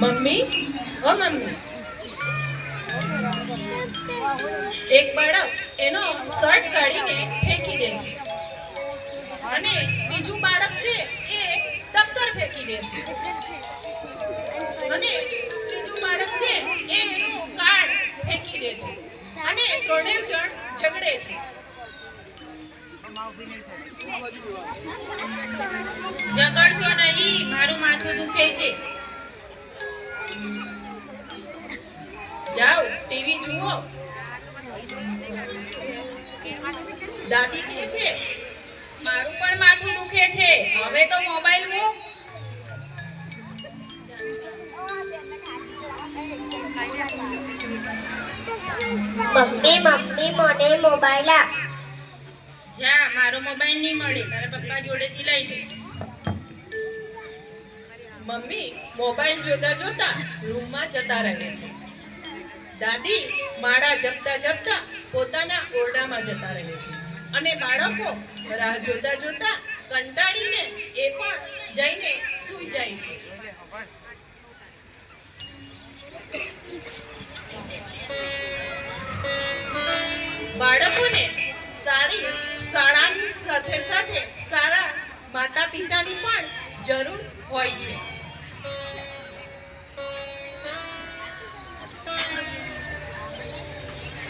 Mummy, ઓ mummy, એક બાળક એનો શર્ટ કાઢીને ફેંકી દે છે અને બીજું બાળક છે એ દફતર ફેંકી દે છે અને ત્રીજું બાળક છે એ એનું કાર્ડ ફેંકી દે છે અને ત્રણેય જણ ઝઘડે છે. ઝઘડશો નહીં, મારું માથું દુખે છે. જાઓ ટીવી જુઓ. દાદી કહે છે મારું પણ માથું દુખે છે. હવે તો મોબાઈલ મૂક. મમ્મી મમ્મી મને મોબાઈલ આપ. જા, મારો મોબાઈલ નહીં મળે, તારા પપ્પા જોડેથી લઈ લે. મમ્મી મોબાઈલ જોતા જોતા રૂમમાં જતા રહે છે. દાદી માળા જપતા જપતા પોતાના ઓરડામાં જતા રહે છે અને બાળકો રાહ જોતા જોતા કંટાળીને એ પણ જઈને સૂઈ જાય છે. બાળકોને સારી શાળાની સાથે સાથે સારા માતા પિતાની પણ જરૂર હોય છે.